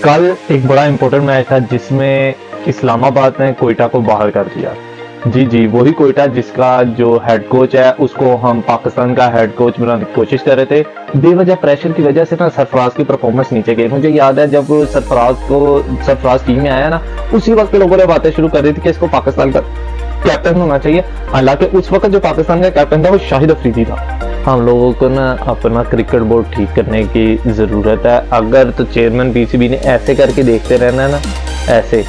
कल एक बड़ा इंपॉर्टेंट मैच था जिसमें इस्लामाबाद ने कोयटा को बाहर कर दिया। जी वही कोयटा जिसका जो हेड कोच है उसको हम पाकिस्तान का हेड कोच बनाने की कोशिश कर रहे थे। बेवजह प्रेशर की वजह से ना सरफराज की परफॉर्मेंस नीचे गई। मुझे याद है जब सरफराज टीम में आया ना, उसी वक्त लोगों ने बातें शुरू कर दी थी कि इसको पाकिस्तान का कैप्टन होना चाहिए। हालांकि उस वक्त जो पाकिस्तान का कैप्टन था वो शाहिद अफरीदी था। हम लोगों को ना अपना क्रिकेट बोर्ड ठीक करने की ज़रूरत है। अगर तो चेयरमैन पीसीबी ने ऐसे करके देखते रहना है ना, ऐसे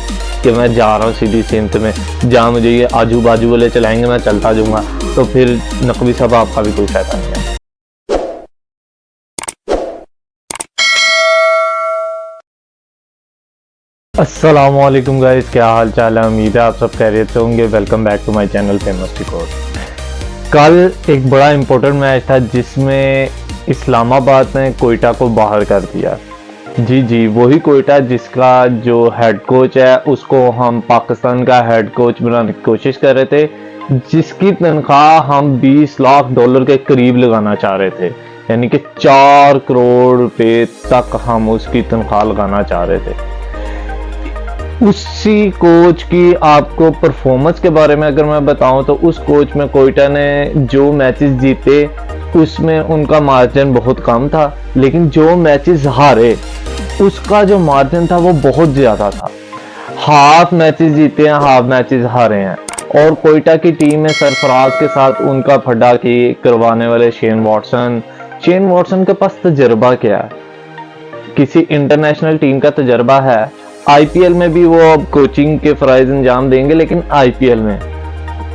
कि मैं जा रहा हूँ सीधी सिमत में, जहाँ मुझे ये आजू बाजू वाले चलाएंगे मैं चलता जाऊँगा, तो फिर नकवी साहब आपका भी कोई फायदा नहीं है। अस्सलाम वालेकुम गाइस, क्या हाल चाल है? उम्मीद है आप सब खैरियत से होंगे। Welcome back to my channel famous record. कल एक बड़ा इंपॉर्टेंट मैच था जिसमें इस्लामाबाद ने कोयटा को बाहर कर दिया। जी वही कोयटा जिसका जो हेड कोच है उसको हम पाकिस्तान का हेड कोच बनाने की कोशिश कर रहे थे, जिसकी तनख्वाह हम 20 लाख डॉलर के करीब लगाना चाह रहे थे, यानी कि 4 करोड़ रुपए तक हम उसकी तनख्वाह लगाना चाह रहे थे। उसी कोच की आपको परफॉर्मेंस के बारे में अगर मैं बताऊं तो उस कोच में कोयटा ने जो मैचेस जीते उसमें उनका मार्जिन बहुत कम था, लेकिन जो मैचेस हारे उसका जो मार्जिन था वो बहुत ज्यादा था। हाफ मैचेस जीते हैं, हाफ मैचेस हारे हैं। और कोयटा की टीम में सरफराज के साथ उनका फड्डा की करवाने वाले शेन वॉटसन के पास तजर्बा क्या है? किसी इंटरनेशनल टीम का तजर्बा है। आईपीएल में भी वो अब कोचिंग के फराइज अंजाम देंगे, लेकिन आईपीएल में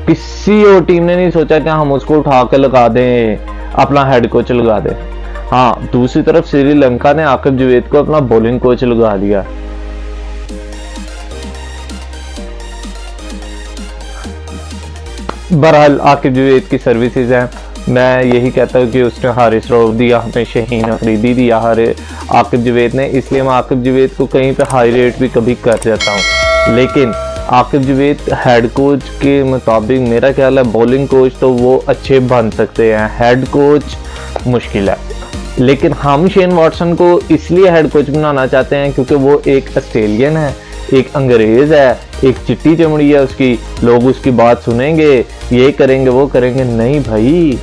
किसी और टीम ने नहीं सोचा कि हम उसको उठा कर लगा दें, अपना हेड कोच लगा दें। हाँ, दूसरी तरफ श्रीलंका ने आकिब जवेद को अपना बॉलिंग कोच लगा दिया। बहरहाल आकिब जवेद की सर्विसेज हैं। मैं यही कहता हूँ कि उसने हारिस रऊफ दिया, हमें शहीन अफरीदी दिया आकिब जवेद ने, इसलिए मैं आकिब जवेद को कहीं पे हाई रेट भी कभी कर जाता हूँ। लेकिन आकिब जवेद हेड कोच के मुताबिक मेरा ख्याल है बॉलिंग कोच तो वो अच्छे बन सकते हैं, हेड कोच मुश्किल है। लेकिन हम शेन वॉटसन को इसलिए हेड कोच बनाना चाहते हैं क्योंकि वो एक ऑस्ट्रेलियन है, एक अंग्रेज है, एक चिट्टी चमड़ी है उसकी, लोग उसकी बात सुनेंगे, ये करेंगे वो करेंगे। नहीं भाई,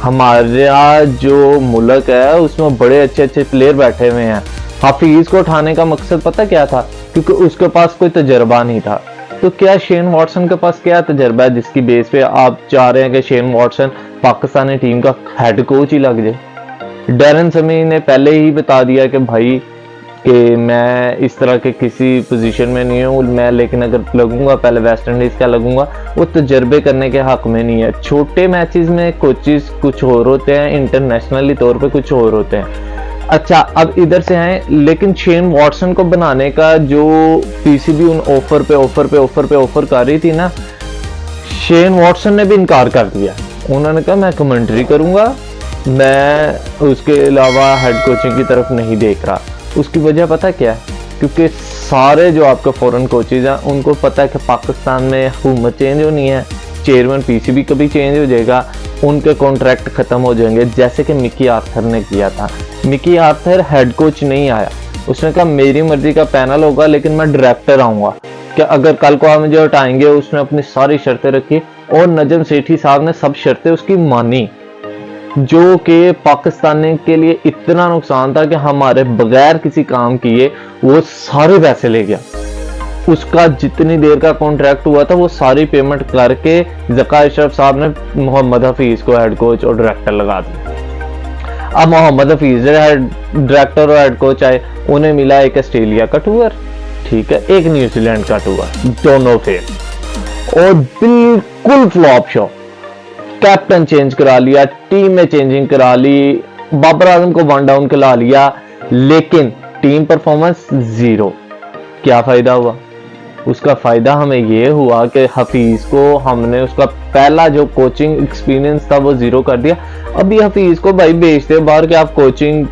हमारा जो मुल्क है उसमें बड़े अच्छे प्लेयर बैठे हुए हैं। हफीज को उठाने का मकसद पता क्या था? क्योंकि उसके पास कोई तजर्बा नहीं था। तो क्या शेन वॉटसन के पास क्या तजर्बा है जिसकी बेस पे आप चाह रहे हैं कि शेन वॉटसन पाकिस्तानी टीम का हेड कोच ही लग जाए? डैरन समी ने पहले ही बता दिया कि भाई कि मैं इस तरह के किसी पोजीशन में नहीं हूँ मैं, लेकिन अगर लगूंगा पहले वेस्ट इंडीज का लगूंगा, वो तजर्बे करने के हक में नहीं है। छोटे मैचेस में कोचेस कुछ और होते हैं, इंटरनेशनली तौर पे कुछ और होते हैं। अच्छा, अब इधर से हैं, लेकिन शेन वॉटसन को बनाने का जो पीसीबी उन ऑफर पे कर रही थी ना, शेन वॉटसन ने भी इनकार कर दिया। उन्होंने कहा मैं कमेंट्री करूंगा, मैं उसके अलावा हेड कोचिंग की तरफ नहीं देख रहा। उसकी वजह पता क्या है? क्योंकि सारे जो आपके फॉरेन कोचेज हैं उनको पता है कि पाकिस्तान में हुकूमत चेंज होनी है, चेयरमैन पीसीबी कभी चेंज हो जाएगा, उनके कॉन्ट्रैक्ट खत्म हो जाएंगे, जैसे कि मिकी आर्थर ने किया था। मिकी आर्थर हेड कोच नहीं आया, उसने कहा मेरी मर्जी का पैनल होगा लेकिन मैं डायरेक्टर आऊंगा, कि अगर कल को आप मुझे हटाएंगे। उसने अपनी सारी शर्तें रखी और नजम सेठी साहब ने सब शर्तें उसकी मानी, जो कि पाकिस्तान के लिए इतना नुकसान था कि हमारे बगैर किसी काम किए वो सारे पैसे ले गया। उसका जितनी देर का कॉन्ट्रैक्ट हुआ था वो सारी पेमेंट करके ज़का अशरफ साहब ने मोहम्मद हफीज को हेड कोच और डायरेक्टर लगा दिया। अब मोहम्मद हफीज डायरेक्टर और हेड कोच आए, उन्हें मिला एक ऑस्ट्रेलिया का टूर, ठीक है, एक न्यूजीलैंड का टूर, दोनों फेल और बिल्कुल फ्लॉप शो। कैप्टन चेंज करा लिया, टीम में चेंजिंग करा ली, बाबर आजम को वन डाउन खिला लिया, लेकिन टीम परफॉर्मेंस जीरो। क्या फायदा हुआ? उसका फायदा हमें ये हुआ कि हफीज को हमने उसका पहला जो कोचिंग एक्सपीरियंस था वो जीरो कर दिया। अभी हफीज को भाई भेजते बाहर के आप कोचिंग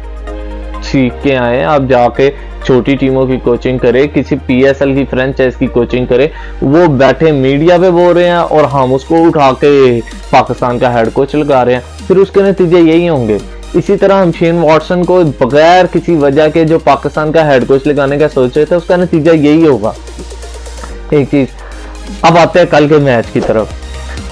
सीख के आए, आप जाके छोटी टीमों की कोचिंग करे, किसी पीएसएल की फ्रेंचाइज की कोचिंग करे। वो बैठे मीडिया पे बोल रहे हैं और हम उसको उठा के पाकिस्तान का हेड कोच लगा रहे हैं। फिर उसके नतीजे यही होंगे इसी तरह हम शेन वॉटसन को बगैर किसी वजह के जो पाकिस्तान का हेड कोच लगाने का सोच रहे थे, उसका नतीजा यही होगा। एक चीज, अब आते हैं कल के मैच की तरफ।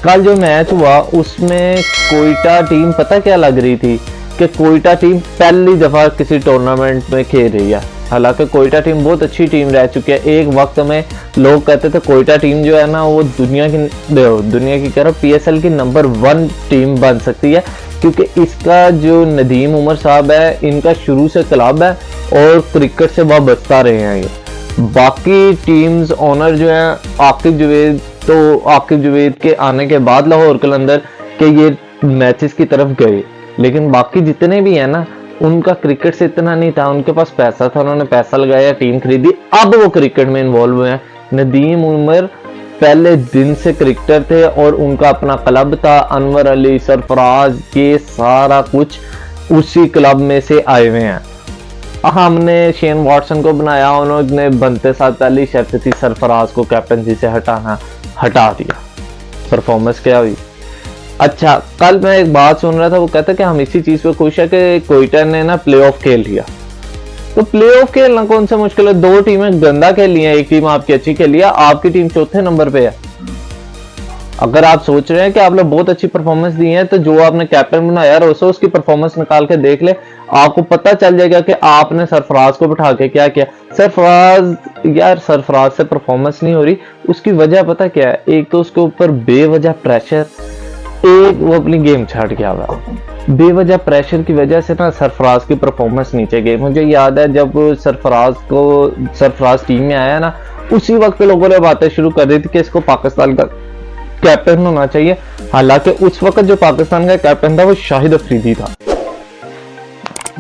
कल जो मैच हुआ उसमें कोयटा टीम पता क्या लग रही थी कि कोयटा टीम पहली दफा किसी टूर्नामेंट में खेल रही है। हालांकि कोयटा टीम बहुत अच्छी टीम रह चुकी है। एक वक्त में लोग कहते थे कोयटा टीम जो है ना वो दुनिया की कह रहा PSL की नंबर 1 टीम बन सकती है, क्योंकि इसका जो नदीम उमर साहब है, इनका शुरू से क्लब है और क्रिकेट से वाबस्ता रहे हैं ये। बाकी टीम्स ओनर जो है आकिब जुवैद, तो आकिब जुवैद के आने के बाद लाहौर कलंदर के ये मैचेस की तरफ गए, लेकिन बाकी जितने भी है ना उनका क्रिकेट से इतना नहीं था। उनके पास पैसा था, उन्होंने पैसा लगाया, टीम खरीदी, अब वो क्रिकेट में इन्वॉल्व हुए हैं। नदीम उमर पहले दिन से क्रिकेटर थे और उनका अपना क्लब था। अनवर अली, सरफराज, ये सारा कुछ उसी क्लब में से आए हुए हैं। हमने शेन वॉटसन को बनाया, उन्होंने बनते साथ पहली शर्त थी सरफराज को कैप्टनसी से हटा दिया। परफॉर्मेंस क्या हुई? अच्छा, कल मैं एक बात सुन रहा था, वो कहता कि हम इसी चीज पे खुश है कि कोयटा ने ना प्लेऑफ खेल लिया। तो प्लेऑफ खेलना कौन सा मुश्किल है? 2 टीमें गंदा खेल ली हैं, एक टीम आपकी अच्छी खेली है, आपकी टीम चौथे नंबर पे है। अगर आप सोच रहे हैं कि आप लोग बहुत अच्छी परफॉर्मेंस दी है, तो जो आपने कैप्टन बनाया रोसो, उसकी परफॉर्मेंस निकाल के देख ले, आपको पता चल जाएगा कि आपने सरफराज को बिठा के क्या किया। सरफराज से परफॉर्मेंस नहीं हो रही, उसकी वजह पता क्या है? एक तो उसके ऊपर बेवजह प्रेशर, एक वो अपनी गेम छाड़ गया हुआ। बेवजह प्रेशर की वजह से ना सरफराज की परफॉर्मेंस नीचे गई। मुझे याद है जब सरफराज टीम में आया ना, उसी वक्त लोगों ने बातें शुरू कर दी थी कि इसको पाकिस्तान का कैप्टन होना चाहिए। हालांकि उस वक्त जो पाकिस्तान का कैप्टन था वो शाहिद अफरीदी था।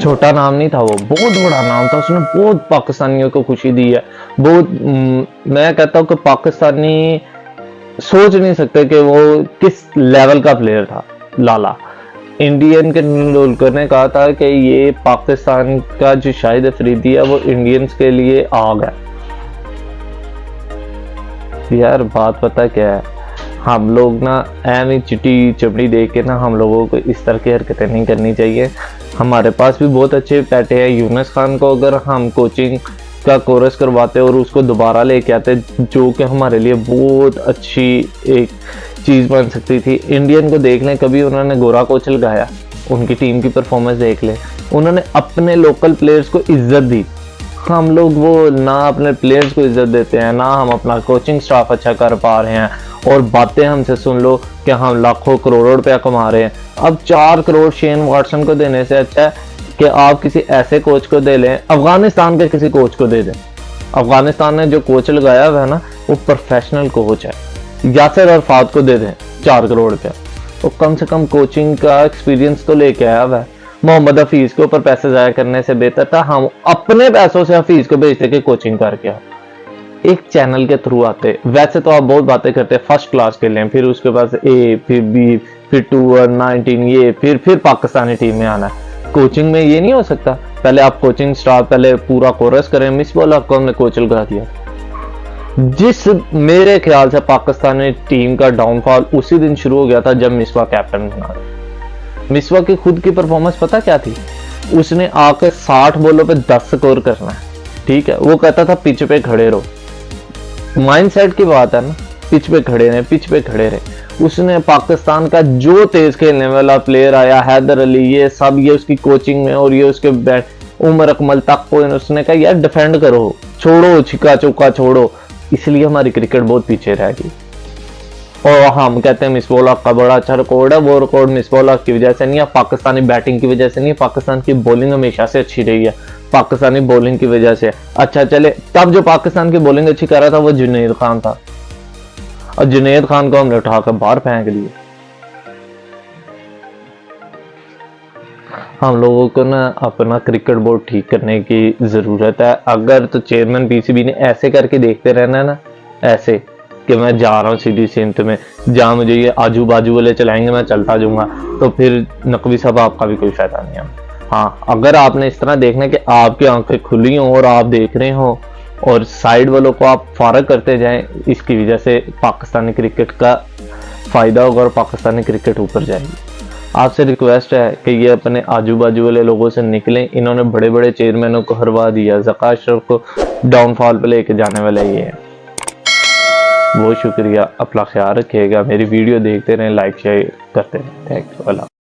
छोटा नाम नहीं था, वो बहुत बड़ा नाम था। उसने बहुत पाकिस्तानियों को खुशी दी है। बहुत मैं कहता हूँ कि पाकिस्तानी सोच नहीं सकते कि वो किस लेवल का प्लेयर था। लाला इंडियन के नुलकर ने कहा था कि ये पाकिस्तान का जो शाहिद अफरीदी है वो इंडियंस के लिए आग है। यार बात पता क्या है, हम लोग ना ऐमी चिटी चपड़ी देख के ना हम लोगों को इस तरह की हरकतें नहीं करनी चाहिए। हमारे पास भी बहुत अच्छे पैटे हैं। यूनुस खान को अगर हम कोचिंग का कोर्स करवाते और उसको दोबारा लेके आते, जो कि हमारे लिए बहुत अच्छी एक चीज़ बन सकती थी। इंडियन को देख लें, कभी उन्होंने गोरा कोच लगाया, उनकी टीम की परफॉर्मेंस देख लें, उन्होंने अपने लोकल प्लेयर्स को इज्जत दी। हम लोग वो ना अपने प्लेयर्स को इज्जत देते हैं, ना हम अपना कोचिंग स्टाफ अच्छा कर पा रहे हैं, और बातें हमसे सुन लो कि हम लाखों करोड़ों रुपया कमा रहे हैं। अब 4 करोड़ शेन वॉटसन को देने से अच्छा है कि आप किसी ऐसे कोच को दे लें, अफगानिस्तान के किसी कोच को दे दें। अफगानिस्तान ने जो कोच लगाया हुआ है ना, वो प्रोफेशनल कोच है। यासिर अरफात को दे दें 4 करोड़ रुपया, वो कम से कम कोचिंग का एक्सपीरियंस तो लेके आया हुआ है। मोहम्मद हफीज के ऊपर पैसे जाया करने से बेहतर था हम अपने पैसों से हफीज को भेजते कि कोचिंग करके आओ। एक चैनल के थ्रू आते। वैसे तो आप बहुत बातें करते हैं, फर्स्ट क्लास के लिए, फिर उसके बाद A, फिर B, फिर 2 और 19 ये, फिर पाकिस्तानी टीम में आना है। कोचिंग में ये नहीं हो सकता। पहले आप कोचिंग स्टाफ पहले पूरा कोर्स करें। मिस बॉल को हमने कोच लगा दिया। जिस मेरे ख्याल से पाकिस्तानी टीम का डाउनफॉल उसी दिन शुरू हो गया था जब मिसबा कैप्टन बना। मिसबा की खुद की परफॉर्मेंस पता क्या थी? उसने आकर 60 बॉलों पे 10 स्कोर करना है, ठीक है। वो कहता था पिच पे खड़े रहो। माइंडसेट की बात है ना, पिच पे खड़े रहे। उसने पाकिस्तान का जो तेज खेलने वाला प्लेयर आया, हैदर अली, ये सब ये उसकी कोचिंग में, और ये उसके उमर अकमल तक को उसने कहा यार डिफेंड करो, छोड़ो छिक्का चौका छोड़ो। इसलिए हमारी क्रिकेट बहुत पीछे रह गई। और हम कहते हैं मिसबॉल का बड़ा अच्छा रिकॉर्ड है, वो रिकॉर्ड मिसबॉल की वजह से नहीं है, पाकिस्तानी बैटिंग की वजह से नहीं है, पाकिस्तान की बॉलिंग हमेशा से अच्छी रही है, पाकिस्तानी बॉलिंग की वजह से। अच्छा चले, तब जो पाकिस्तान की बॉलिंग अच्छी कर रहा था वो जुनैद खान था, और जुनैद खान को हमने उठाकर बाहर फेंक दिया। हम लोगों को ना अपना क्रिकेट बोर्ड ठीक करने की जरूरत है। अगर तो चेयरमैन पीसीबी ने ऐसे करके देखते रहना है ना, ऐसे कि मैं जा रहा हूँ सीधी सिंध में, जहाँ मुझे ये आजू बाजू वाले चलाएंगे मैं चलता जाऊंगा, तो फिर नकवी साहब आपका भी कोई फायदा नहीं है। हाँ, अगर आपने इस तरह देखना है कि आपकी आंखें खुली हों और आप देख रहे हो और साइड वालों को आप फारग करते जाएं, इसकी वजह से पाकिस्तानी क्रिकेट का फायदा होगा और पाकिस्तानी क्रिकेट ऊपर जाएगी। आपसे रिक्वेस्ट है कि ये अपने आजू बाजू वाले लोगों से निकलें। इन्होंने बड़े बड़े चेयरमैनों को हरवा दिया, ज़का अशरफ को डाउनफॉल पे लेके जाने वाला ये है। बहुत शुक्रिया, अपना ख्याल रखिएगा, मेरी वीडियो देखते रहें, लाइक शेयर करते रहें। Thank you. अल्लाह।